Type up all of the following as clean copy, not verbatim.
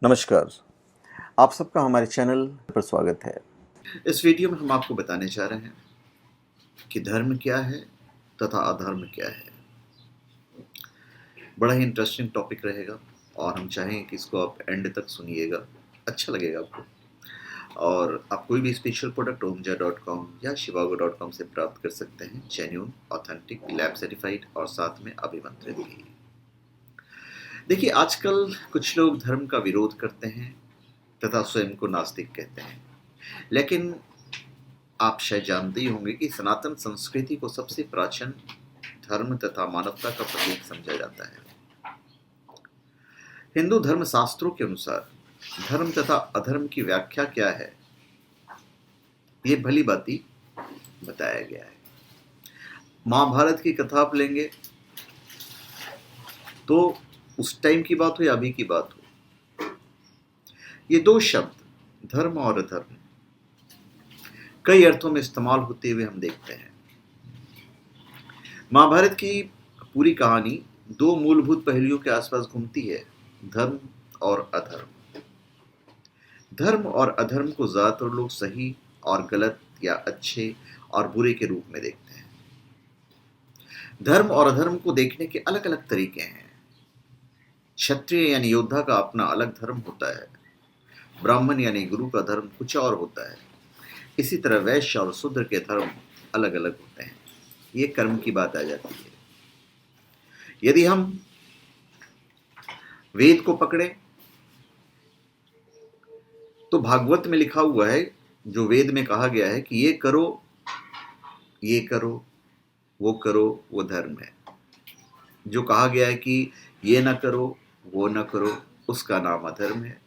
नमस्कार। आप सबका हमारे चैनल पर स्वागत है। इस वीडियो में हम आपको बताने जा रहे हैं कि धर्म क्या है तथा अधर्म क्या है। बड़ा ही इंटरेस्टिंग टॉपिक रहेगा और हम चाहेंगे कि इसको आप एंड तक सुनिएगा, अच्छा लगेगा आपको। और आप कोई भी स्पेशल प्रोडक्ट omja.com या shivago.com से प्राप्त कर सकते हैं, जेन्युइन, ऑथेंटिक, लैब सर्टिफाइड और साथ में अभिमंत्रित भी। देखिए, आजकल कुछ लोग धर्म का विरोध करते हैं तथा स्वयं को नास्तिक कहते हैं, लेकिन आप शायद जानते ही होंगे कि सनातन संस्कृति को सबसे प्राचीन धर्म तथा मानवता का प्रतीक समझा जाता है। हिंदू धर्म शास्त्रों के अनुसार धर्म तथा अधर्म की व्याख्या क्या है, ये भली भांति बताया गया है। महाभारत की कथा आप लेंगे तो उस टाइम की बात हो या अभी की बात हो, ये दो शब्द धर्म और अधर्म कई अर्थों में इस्तेमाल होते हुए हम देखते हैं। महाभारत की पूरी कहानी दो मूलभूत पहलुओं के आसपास घूमती है, धर्म और अधर्म। धर्म और अधर्म को ज्यादातर लोग सही और गलत या अच्छे और बुरे के रूप में देखते हैं। धर्म और अधर्म को देखने के अलग अलग तरीके हैं। क्षत्रिय यानी योद्धा का अपना अलग धर्म होता है, ब्राह्मण यानी गुरु का धर्म कुछ और होता है। इसी तरह वैश्य और शूद्र के धर्म अलग अलग होते हैं। ये कर्म की बात आ जाती है। यदि हम वेद को पकड़े तो भागवत में लिखा हुआ है, जो वेद में कहा गया है कि ये करो, ये करो, वो करो, वो धर्म है। जो कहा गया है कि ये ना करो, वो ना करो, उसका नाम अधर्म है।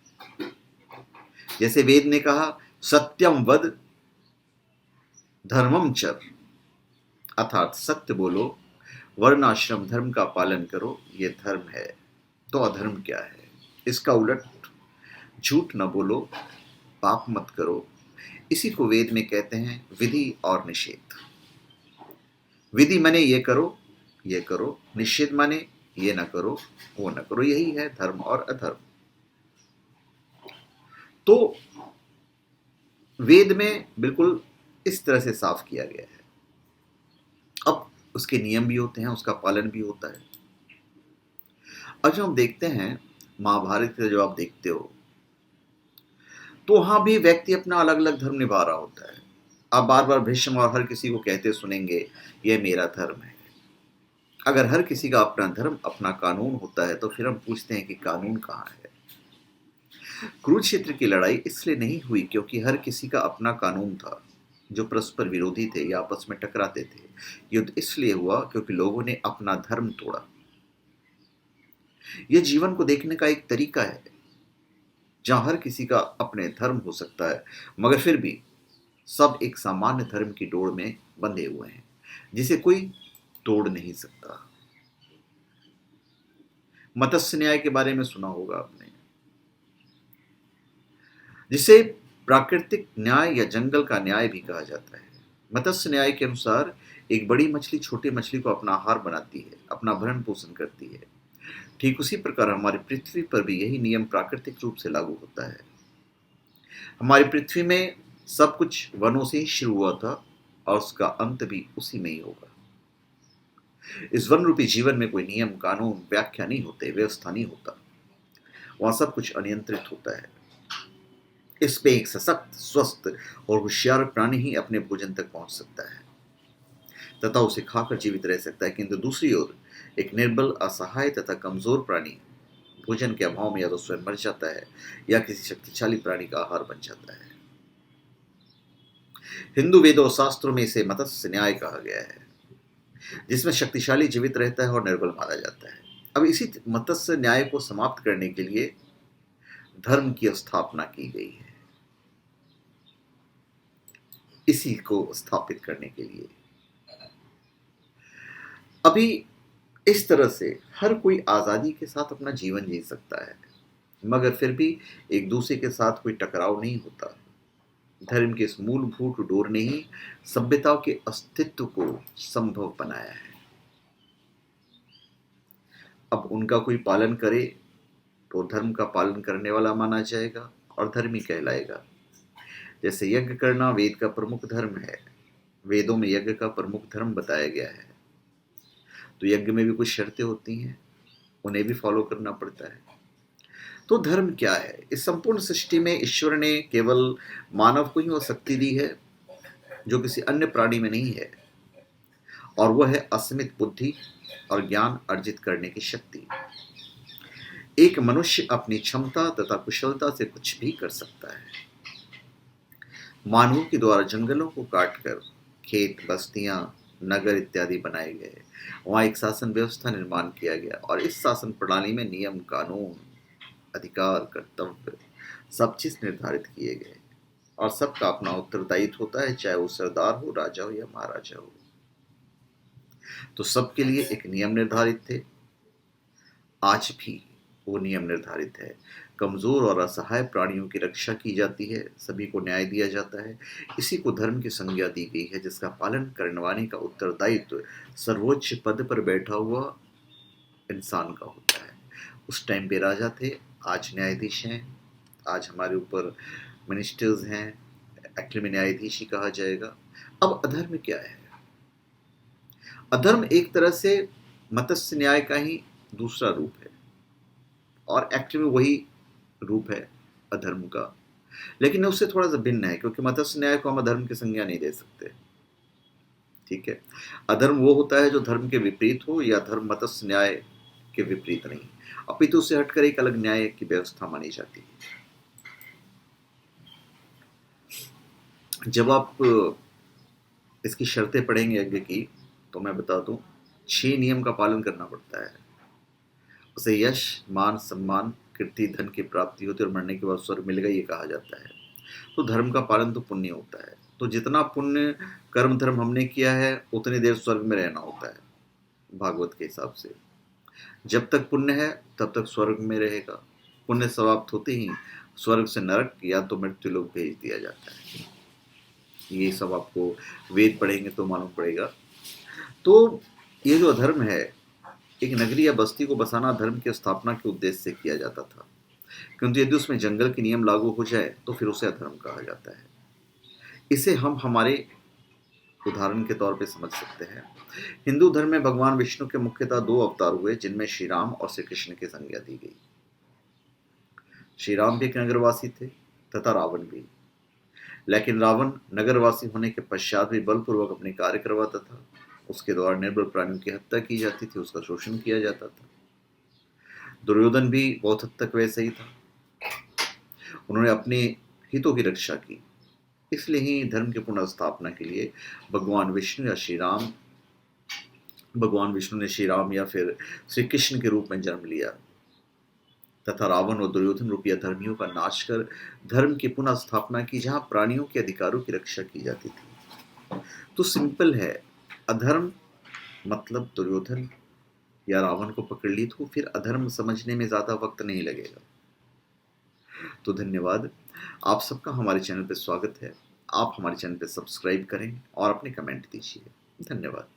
जैसे वेद ने कहा सत्यम वद धर्मम चर, अर्थात सत्य बोलो, वर्णाश्रम धर्म का पालन करो, ये धर्म है। तो अधर्म क्या है? इसका उलट झूठ न बोलो, पाप मत करो। इसी को वेद में कहते हैं विधि और निषेध। विधि माने ये करो, ये करो, निषेध माने ये न करो, वो न करो। यही है धर्म और अधर्म। तो वेद में बिल्कुल इस तरह से साफ किया गया है। अब उसके नियम भी होते हैं, उसका पालन भी होता है। अब जो हम देखते हैं महाभारत का, जो आप देखते हो, तो वहां भी व्यक्ति अपना अलग अलग धर्म निभा रहा होता है। आप बार बार भीष्म और हर किसी को कहते सुनेंगे यह मेरा धर्म है। अगर हर किसी का अपना धर्म, अपना कानून होता है, तो फिर हम पूछते हैं कि कानून कहाँ है? कुरुक्षेत्र की लड़ाई इसलिए नहीं हुई क्योंकि हर किसी का अपना कानून था, जो परस्पर विरोधी थे या आपस में टकराते थे। युद्ध इसलिए हुआ क्योंकि लोगों ने अपना धर्म तोड़ा। यह जीवन को देखने का एक तरीका है, जहां हर किसी का अपने धर्म हो सकता है, मगर फिर भी सब एक सामान्य धर्म की डोर में बंधे हुए हैं, जिसे कोई तोड़ नहीं सकता। मत्स्य न्याय के बारे में सुना होगा आपने, जिसे प्राकृतिक न्याय या जंगल का न्याय भी कहा जाता है। मत्स्य न्याय के अनुसार एक बड़ी मछली छोटी मछली को अपना आहार बनाती है, अपना भरण पोषण करती है। ठीक उसी प्रकार हमारी पृथ्वी पर भी यही नियम प्राकृतिक रूप से लागू होता है। हमारी पृथ्वी में सब कुछ वनों से ही शुरू हुआ था और उसका अंत भी उसी में ही होगा। इस वन रूपी जीवन में कोई नियम, कानून, व्याख्या नहीं होते, व्यवस्था नहीं होता। वहां सब कुछ अनियंत्रित होता है। इस पे एक सशक्त, स्वस्थ और होशियार प्राणी ही अपने भोजन तक पहुंच सकता है तथा उसे खाकर जीवित रह सकता है, किंतु दूसरी ओर एक निर्बल, असहाय तथा कमजोर प्राणी भोजन के अभाव में या तो स्वयं मर जाता है या किसी शक्तिशाली प्राणी का आहार बन जाता है। हिंदू वेदों और शास्त्रों में इसे मत्स्य न्याय कहा गया है, जिसमें शक्तिशाली जीवित रहता है और निर्बल मारा जाता है। अब इसी मत्स्य न्याय को समाप्त करने के लिए धर्म की स्थापना की गई है। इसी को स्थापित करने के लिए अभी इस तरह से हर कोई आजादी के साथ अपना जीवन जी सकता है, मगर फिर भी एक दूसरे के साथ कोई टकराव नहीं होता। धर्म के इस मूलभूत डोर ने ही सभ्यता के अस्तित्व को संभव बनाया है। अब उनका कोई पालन करे तो धर्म का पालन करने वाला माना जाएगा और धर्मी कहलाएगा। जैसे यज्ञ करना वेद का प्रमुख धर्म है, वेदों में यज्ञ का प्रमुख धर्म बताया गया है, तो यज्ञ में भी कुछ शर्तें होती हैं, उन्हें भी फॉलो करना पड़ता है। तो धर्म क्या है? इस संपूर्ण सृष्टि में ईश्वर ने केवल मानव को ही वो शक्ति दी है जो किसी अन्य प्राणी में नहीं है, और वह है असीमित बुद्धि और ज्ञान अर्जित करने की शक्ति। एक मनुष्य अपनी क्षमता तथा कुशलता से कुछ भी कर सकता है। मानवों के द्वारा जंगलों को काटकर खेत, बस्तियां, नगर इत्यादि बनाए गए। वहां एक शासन व्यवस्था निर्माण किया गया और इस शासन प्रणाली में नियम, कानून, अधिकार, कर्तव्य सब चीज निर्धारित किए गए और सबका अपना उत्तरदायित्व होता है, चाहे वो सरदार हो, राजा हो या महाराजा हो। तो सबके लिए एक नियम निर्धारित थे, आज भी वो नियम निर्धारित है। कमजोर और असहाय प्राणियों की रक्षा की जाती है, सभी को न्याय दिया जाता है। इसी को धर्म की संज्ञा दी गई है, जिसका पालन करने का उत्तरदायित्व सर्वोच्च पद पर बैठा हुआ इंसान का होता है। उस टाइम पे राजा थे, आज न्यायाधीश हैं, आज हमारे ऊपर मिनिस्टर्स हैं, एक्चुअली में न्यायाधीश ही कहा जाएगा। अब अधर्म क्या है? अधर्म एक तरह से मत्स्य न्याय का ही दूसरा रूप है और एक्चुअली वही रूप है अधर्म का, लेकिन उससे थोड़ा सा भिन्न है, क्योंकि मत्स्य न्याय को हम अधर्म की संज्ञा नहीं दे सकते। ठीक है, अधर्म वो होता है जो धर्म के विपरीत हो, या धर्म मत्स्य न्याय के विपरीत नहीं, अपितु उससे हटकर एक अलग न्याय की व्यवस्था मानी जाती है। जब आप इसकी शर्तें पढ़ेंगे यज्ञ की, तो मैं बता दूं 6 नियम का पालन करना पड़ता है। उसे यश, मान, सम्मान, कीर्ति, धन की प्राप्ति होती है और मरने के बाद स्वर्ग मिलेगा, ये कहा जाता है। तो धर्म का पालन तो पुण्य होता है, तो जितना पुण्य कर्म धर्म हमने किया है उतनी देर स्वर्ग में रहना होता है भागवत के हिसाब से। जब तक पुण्य है तब तक स्वर्ग में रहेगा, पुण्य समाप्त होते ही स्वर्ग से नरक या तो मृत्यु लोक भेज दिया जाता है। ये सब आपको वेद पढ़ेंगे तो मालूम पड़ेगा। तो ये जो अधर्म है, एक नगरी या बस्ती को बसाना धर्म की स्थापना के उद्देश्य से किया जाता था, किंतु यदि उसमें जंगल के नियम लागू हो जाए तो फिर उसे अधर्म कहा जाता है। इसे हम हमारे उदाहरण के तौर पे समझ सकते हैं। हिंदू धर्म में भगवान विष्णु के मुख्यतः 2 अवतार हुए, जिनमें श्री राम और श्री कृष्ण की संज्ञा दी गई। श्री राम भी एक नगरवासी थे तथा रावण भी, लेकिन रावण नगरवासी होने के पश्चात भी बलपूर्वक अपने कार्य करवाता था। उसके द्वारा निर्बल प्राणियों की हत्या की जाती थी, उसका शोषण किया जाता था। दुर्योधन भी बहुत हद तक वैसे ही था, उन्होंने अपने हितों की रक्षा की। इसलिए ही धर्म की पुनर्स्थापना के लिए भगवान विष्णु ने श्री राम या फिर श्री कृष्ण के रूप में जन्म लिया तथा रावण और दुर्योधन रूपी अधर्मियों का नाश कर धर्म की पुनः स्थापना की, जहां प्राणियों के अधिकारों की रक्षा की जाती थी। तो सिंपल है, अधर्म मतलब दुर्योधन या रावण को पकड़ ली तो फिर अधर्म समझने में ज्यादा वक्त नहीं लगेगा। तो धन्यवाद, आप सबका हमारे चैनल पर स्वागत है। आप हमारे चैनल पर सब्सक्राइब करें और अपने कमेंट दीजिए। धन्यवाद।